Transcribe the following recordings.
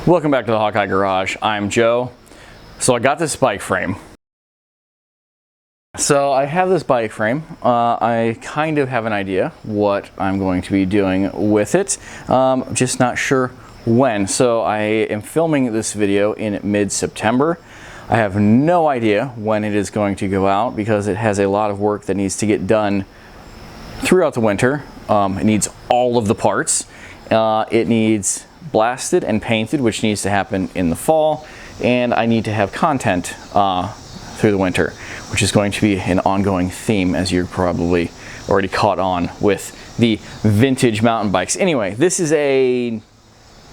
Welcome back to the Hawkeye Garage. I'm Joe. So I got this bike frame. So I have this bike frame. I kind of have an idea what I'm going to be doing with it. Just not sure when. So I am filming this video in mid-September. I have no idea when it is going to go out because it has a lot of work that needs to get done throughout the winter. It needs all of the parts. It needs blasted and painted, which needs to happen in the fall, and I need to have content through the winter, which is going to be an ongoing theme, as you're probably already caught on with the vintage mountain bikes. Anyway, this is a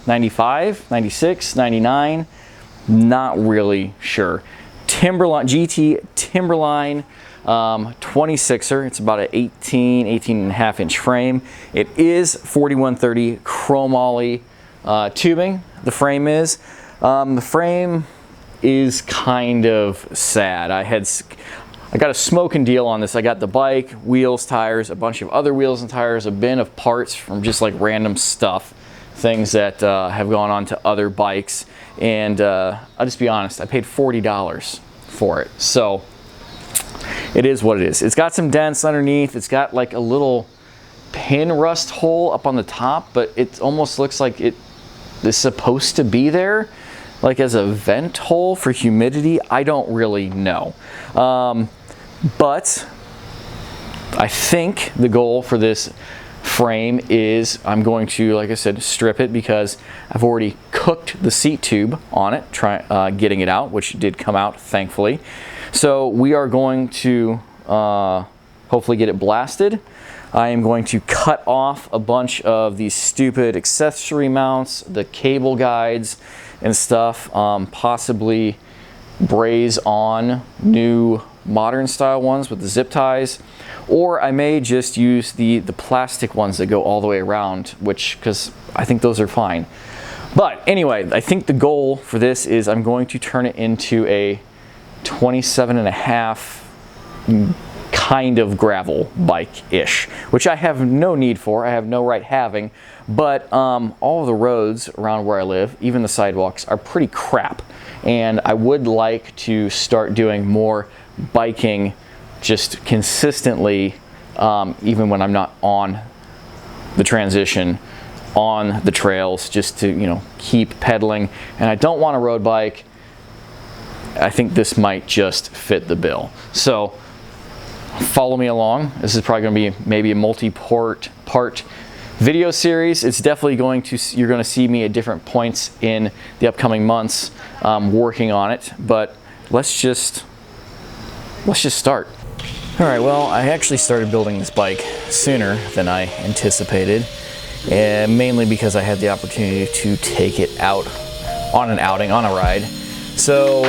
95, 96, 99, not really sure. Timberline, GT Timberline 26er. It's about an 18 and a half inch frame. It is 4130 chromoly tubing. The frame is kind of sad. I got a smoking deal on this. I got the bike, wheels, tires, a bunch of other wheels and tires, a bin of parts from just like random stuff, things that have gone on to other bikes, and I'll just be honest, I paid $40 for it. So it is what it is. It's got some dents underneath. It's got like a little pin rust hole up on the top, but it almost looks like it is supposed to be there, like as a vent hole for humidity. I don't really know. But I think the goal for this frame is I'm going to, like I said, strip it because I've already cooked the seat tube on it, getting it out, which did come out, thankfully. So we are going to hopefully get it blasted. I am going to cut off a bunch of these stupid accessory mounts, the cable guides and stuff, possibly braze on new modern style ones with the zip ties, or I may just use the plastic ones that go all the way around, because I think those are fine. But anyway, I think the goal for this is I'm going to turn it into a 27 and a half kind of gravel bike-ish, which I have no need for, I have no right having, but all of the roads around where I live, even the sidewalks, are pretty crap, and I would like to start doing more biking just consistently, even when I'm not on the transition, on the trails, just to, you know, keep pedaling. And I don't want a road bike. I think this might just fit the bill. So follow me along. This is probably going to be maybe a multi-part video series. It's definitely going to, you're going to see me at different points in the upcoming months working on it, but let's just start. All right, well, I actually started building this bike sooner than I anticipated, and mainly because I had the opportunity to take it out on an outing, on a ride. So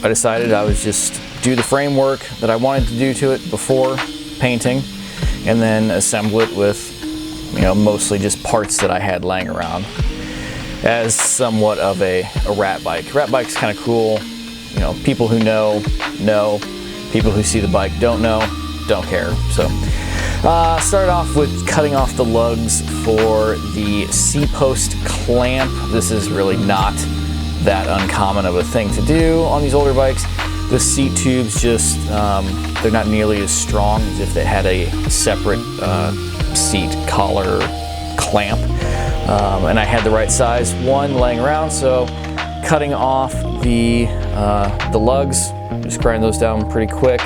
I decided I would just do the framework that I wanted to do to it before painting, and then assemble it with, you know, mostly just parts that I had laying around as somewhat of a rat bike. Rat bike's kind of cool. You know, people who know. People who see the bike don't know, don't care. So started off with cutting off the lugs for the C-post clamp. This is really not that uncommon of a thing to do on these older bikes. The seat tubes just, they're not nearly as strong as if they had a separate seat collar clamp. And I had the right size one laying around, so cutting off the lugs, just grind those down pretty quick.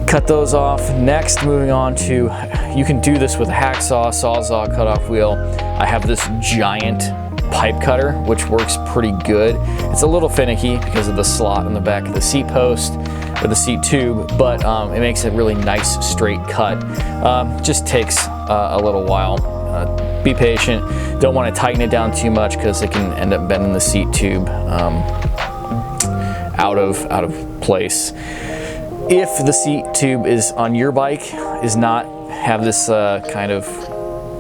Cut those off. Next, moving on to, you can do this with a hacksaw, sawzall, cutoff wheel. I have this giant pipe cutter, which works pretty good. It's a little finicky because of the slot in the back of the seat post or the seat tube, but it makes a really nice straight cut. Just takes a little while. Be patient. Don't want to tighten it down too much because it can end up bending the seat tube out of place. If the seat tube is on your bike, is not have this kind of,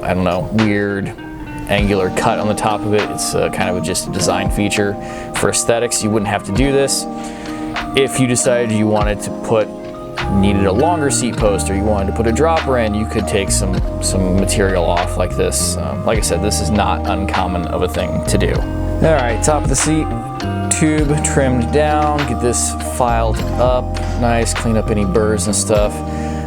I don't know, weird angular cut on the top of it. It's kind of just a design feature for aesthetics. You wouldn't have to do this. If you decided you wanted to needed a longer seat post, or you wanted to put a dropper in, you could take some material off like this. Like I said, this is not uncommon of a thing to do. All right, top of the seat tube trimmed down. Get this filed up nice, clean up any burrs and stuff.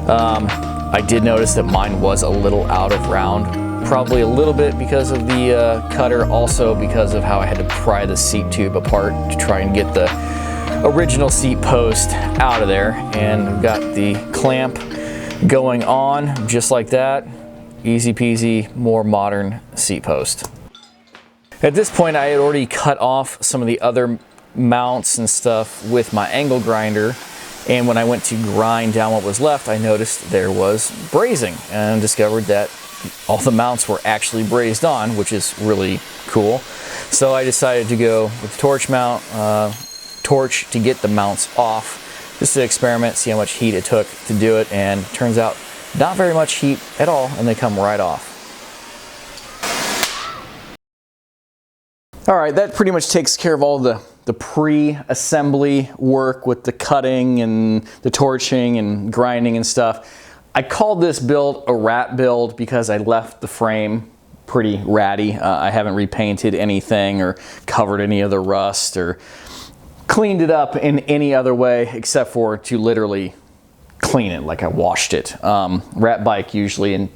I did notice that mine was a little out of round, probably a little bit because of the cutter, also because of how I had to pry the seat tube apart to try and get the original seat post out of there. And we've got the clamp going on just like that. Easy peasy, more modern seat post. At this point, I had already cut off some of the other mounts and stuff with my angle grinder, and when I went to grind down what was left, I noticed there was brazing and discovered that all the mounts were actually brazed on, which is really cool. So I decided to go with the torch mount, torch to get the mounts off, just to experiment, see how much heat it took to do it, and it turns out not very much heat at all, and they come right off. All right, that pretty much takes care of all the pre-assembly work with the cutting and the torching and grinding and stuff. I called this build a rat build because I left the frame pretty ratty. I haven't repainted anything or covered any of the rust or cleaned it up in any other way except for to literally clean it like I washed it. Rat bike usually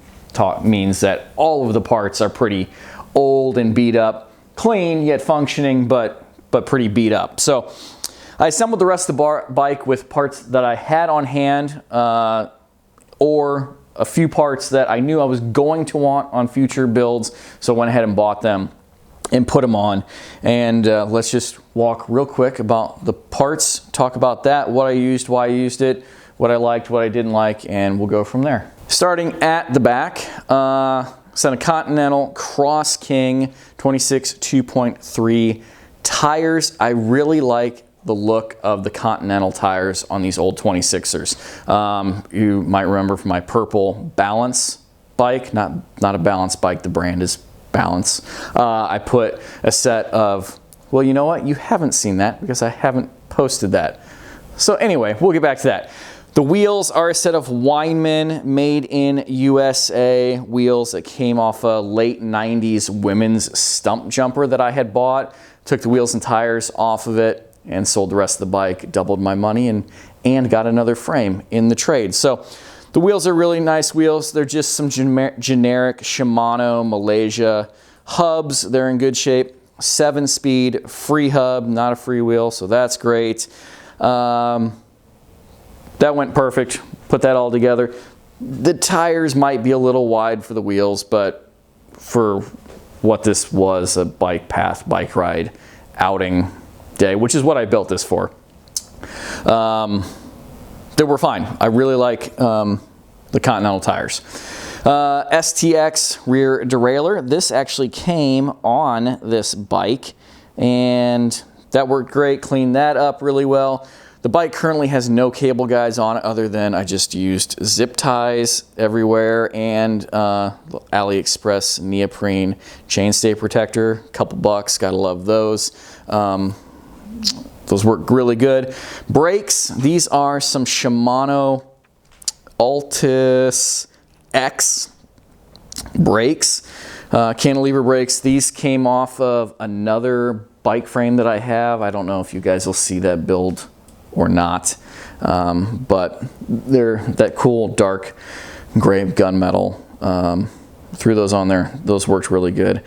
means that all of the parts are pretty old and beat up. Clean yet functioning, but pretty beat up. So I assembled the rest of the bike with parts that I had on hand, or a few parts that I knew I was going to want on future builds. So I went ahead and bought them and put them on. And let's just walk real quick about the parts, talk about that, what I used, why I used it, what I liked, what I didn't like, and we'll go from there. Starting at the back, it's a Continental Cross King 26 2.3 tires. I really like the look of the Continental tires on these old 26ers. You might remember from my purple Balance bike, not a Balance bike, the brand is Balance. I put a set of, well, you know what? You haven't seen that because I haven't posted that. So anyway, we'll get back to that. The wheels are a set of Weinman made in USA wheels that came off a late 90s women's stump jumper that I had bought. Took the wheels and tires off of it and sold the rest of the bike, doubled my money, and got another frame in the trade. So the wheels are really nice wheels. They're just some generic Shimano Malaysia hubs. They're in good shape. 7-speed, free hub, not a free wheel, so that's great. That went perfect, put that all together. The tires might be a little wide for the wheels, but for what this was, a bike path, bike ride, outing day, which is what I built this for, they were fine. I really like the Continental tires. STX rear derailleur. This actually came on this bike, and that worked great, cleaned that up really well. The bike currently has no cable guides on it other than I just used zip ties everywhere and AliExpress neoprene chainstay protector, couple bucks, gotta love those. Those work really good. Brakes, these are some Shimano Altus X brakes, cantilever brakes. These came off of another bike frame that I have. I don't know if you guys will see that build or not, but they're that cool dark gray gunmetal. Threw those on there. Those worked really good.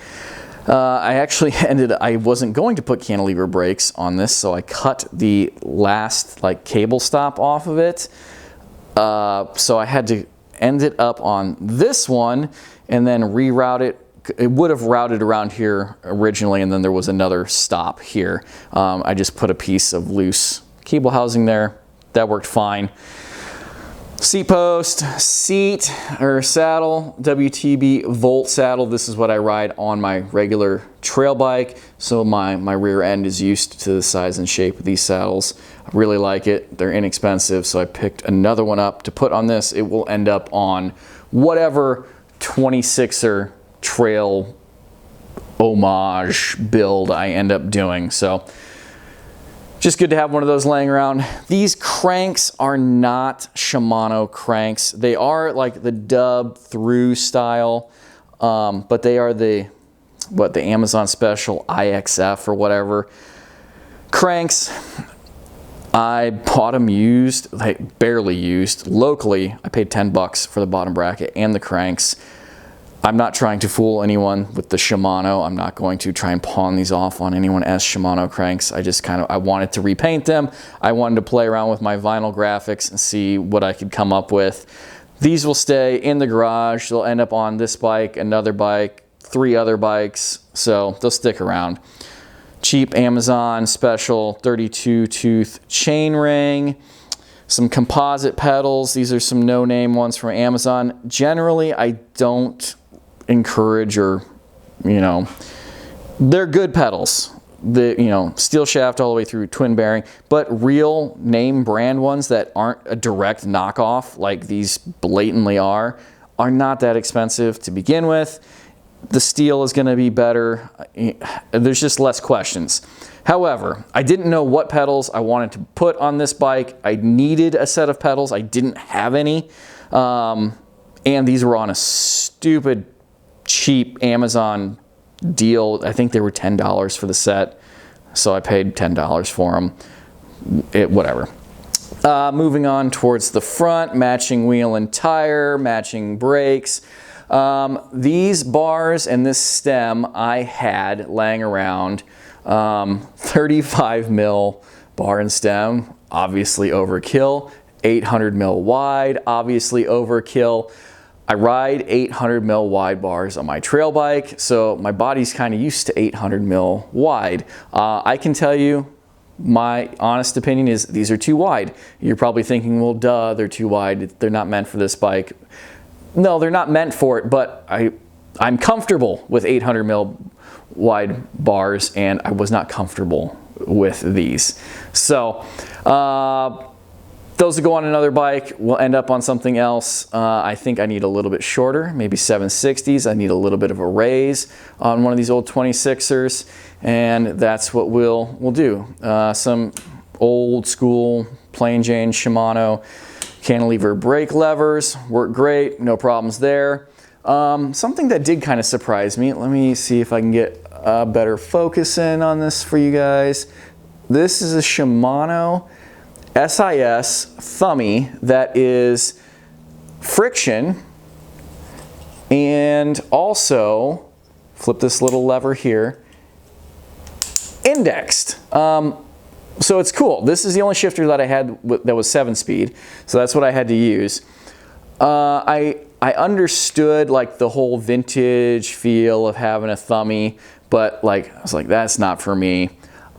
I wasn't going to put cantilever brakes on this, so I cut the last cable stop off of it. So I had to end it up on this one and then reroute it. It would have routed around here originally, and then there was another stop here. I just put a piece of loose cable housing there. That worked fine. Seat post, seat or saddle, WTB Volt saddle. This is what I ride on my regular trail bike, so my rear end is used to the size and shape of these saddles. I really like it. They're inexpensive, so I picked another one up to put on this. It will end up on whatever 26er trail homage build I end up doing. So just good to have one of those laying around. These cranks are not Shimano cranks. They are like the dub through style, but they are the the Amazon Special IXF or whatever. Cranks, I bought them used, like barely used. Locally, I paid 10 bucks for the bottom bracket and the cranks. I'm not trying to fool anyone with the Shimano. I'm not going to try and pawn these off on anyone as Shimano cranks. I wanted to repaint them. I wanted to play around with my vinyl graphics and see what I could come up with. These will stay in the garage. They'll end up on this bike, another bike, 3 other bikes, so they'll stick around. Cheap Amazon Special 32 tooth chain ring. Some composite pedals. These are some no-name ones from Amazon. Generally, I don't encourage, or, you know, they're good pedals. Steel shaft all the way through, twin bearing, but real name brand ones that aren't a direct knockoff like these blatantly are not that expensive to begin with. The steel is going to be better. There's just less questions. However, I didn't know what pedals I wanted to put on this bike. I needed a set of pedals. I didn't have any. And these were on a stupid cheap Amazon deal. I think they were $10 for the set. So I paid $10 for them. Whatever. Moving on towards the front, matching wheel and tire, matching brakes. These bars and this stem I had laying around. 35 mil bar and stem, obviously overkill. 800 mil wide, obviously overkill. I ride 800 mil wide bars on my trail bike, so my body's kind of used to 800 mil wide. I can tell you, my honest opinion is these are too wide. You're probably thinking, well, duh, they're too wide. They're not meant for this bike. No, they're not meant for it, but I'm comfortable with 800 mil wide bars, and I was not comfortable with these. So those that go on another bike will end up on something else. I think I need a little bit shorter, maybe 760s. I need a little bit of a raise on one of these old 26ers, and that's what we'll do. Some old school plain Jane Shimano cantilever brake levers work great, no problems there. Something that did kind of surprise me, let me see if I can get a better focus in on this for you guys. This is a Shimano SIS Thummy that is friction, and also, flip this little lever here, indexed. So it's cool. This is the only shifter that I had that was 7-speed, so that's what I had to use. I understood like the whole vintage feel of having a Thummy, but like I was like, that's not for me.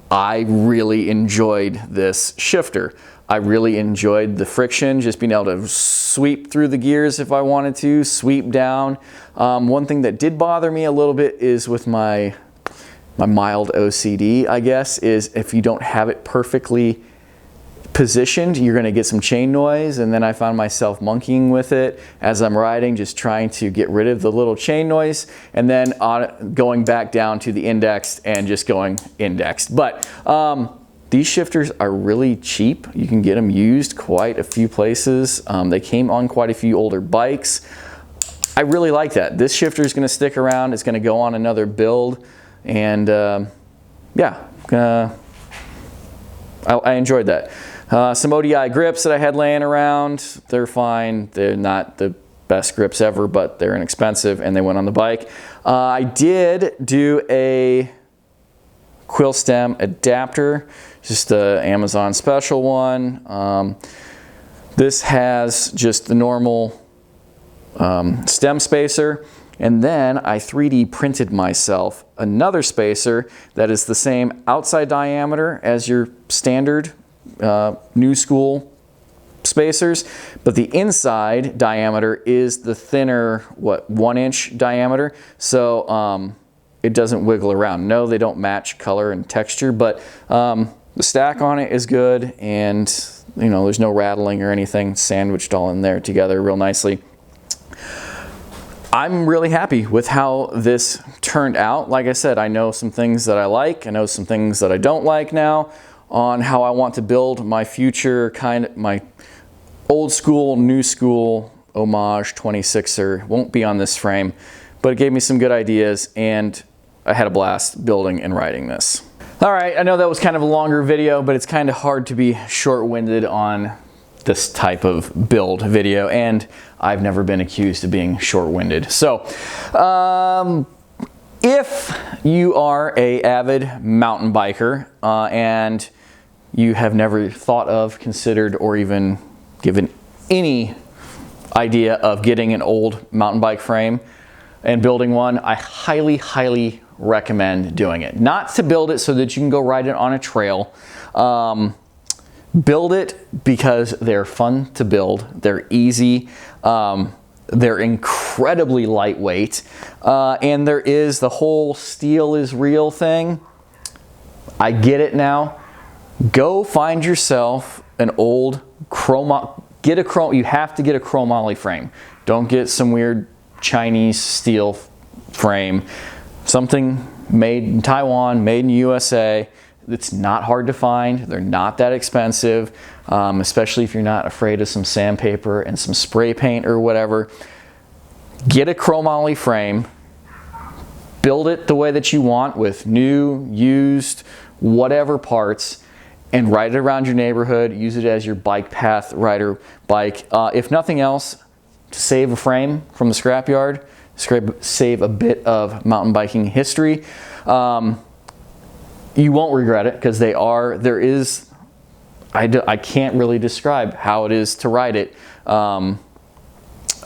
I really enjoyed this shifter. I really enjoyed the friction, just being able to sweep through the gears if I wanted to, sweep down. One thing that did bother me a little bit is with my mild OCD, I guess, is if you don't have it perfectly positioned, you're going to get some chain noise, and then I found myself monkeying with it as I'm riding, just trying to get rid of the little chain noise, and then going back down to the indexed and just going indexed. But these shifters are really cheap. You can get them used quite a few places. They came on quite a few older bikes. I really like that. This shifter is going to stick around. It's going to go on another build, and yeah, I enjoyed that. Some ODI grips that I had laying around, they're fine. They're not the best grips ever, but they're inexpensive and they went on the bike. I did do a quill stem adapter, just an Amazon Special one. This has just the normal stem spacer, and then I 3D printed myself another spacer that is the same outside diameter as your standard new school spacers, but the inside diameter is the thinner, 1-inch diameter, so it doesn't wiggle around. No, they don't match color and texture, but the stack on it is good, and you know, there's no rattling or anything, sandwiched all in there together real nicely. I'm really happy with how this turned out. Like I said, I know some things that I like, I know some things that I don't like now on how I want to build my future, my old school, new school homage 26er. Won't be on this frame, but it gave me some good ideas, and I had a blast building and riding this. All right, I know that was kind of a longer video, but it's kind of hard to be short-winded on this type of build video, and I've never been accused of being short-winded. So, if you are an avid mountain biker and you have never thought of, considered, or even given any idea of getting an old mountain bike frame and building one, I highly, highly recommend doing it. Not to build it so that you can go ride it on a trail. Build it because they're fun to build, they're easy, they're incredibly lightweight, and there is the whole steel is real thing. I get it now. Go find yourself an old you have to get a chromoly frame. Don't get some weird Chinese steel frame. Something made in Taiwan, made in USA. It's not hard to find. They're not that expensive, especially if you're not afraid of some sandpaper and some spray paint or whatever. Get a chromoly frame, build it the way that you want with new, used, whatever parts, and ride it around your neighborhood. Use it as your bike path rider bike. If nothing else, to save a frame from the scrapyard, save a bit of mountain biking history. You won't regret it because I can't really describe how it is to ride it.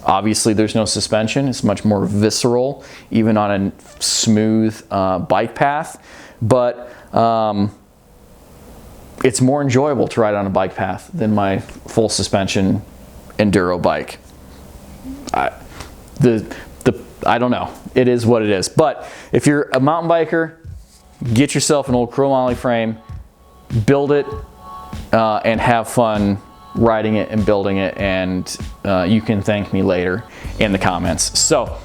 Obviously there's no suspension. It's much more visceral, even on a smooth bike path, but it's more enjoyable to ride on a bike path than my full suspension enduro bike. I don't know. It is what it is. But if you're a mountain biker, get yourself an old chromoly frame, build it, and have fun riding it and building it, and you can thank me later in the comments. So,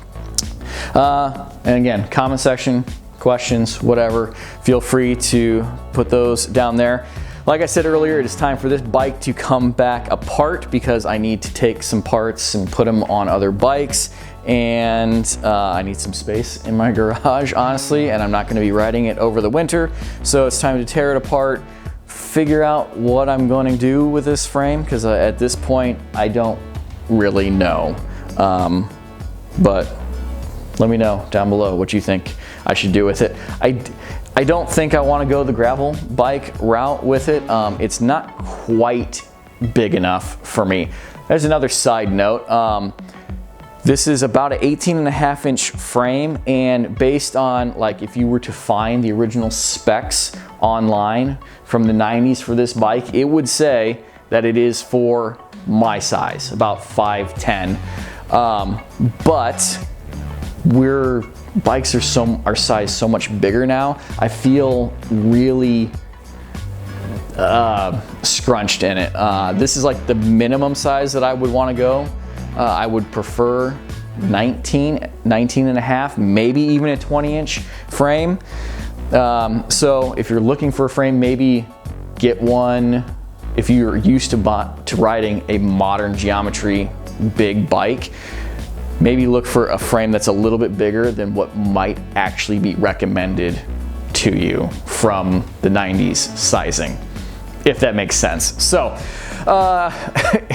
and again, comment section, questions, whatever, feel free to put those down there. Like I said earlier, it is time for this bike to come back apart because I need to take some parts and put them on other bikes, and I need some space in my garage, honestly, and I'm not going to be riding it over the winter, so it's time to tear it apart, figure out what I'm going to do with this frame, because at this point I don't really know. But let me know down below what you think I should do with it. I don't think I want to go the gravel bike route with it. It's not quite big enough for me. There's another side note. This is about an 18.5-inch frame, and based on, like, if you were to find the original specs online from the 90s for this bike, it would say that it is for my size, about 5'10". But bikes are sized so much bigger now. I feel really scrunched in it. This is like the minimum size that I would want to go. I would prefer 19 and a half, maybe even a 20-inch frame. So if you're looking for a frame, maybe get one. If you're used to riding a modern geometry big bike, maybe look for a frame that's a little bit bigger than what might actually be recommended to you from the 90s sizing, if that makes sense. So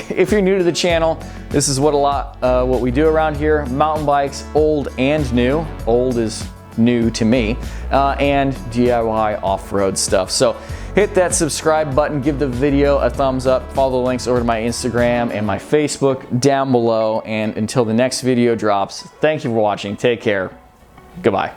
if you're new to the channel, this is what we do around here: mountain bikes, old and new. Old is new to me, and DIY off-road stuff. So hit that subscribe button, give the video a thumbs up, follow the links over to my Instagram and my Facebook down below, and until the next video drops, thank you for watching, take care, goodbye.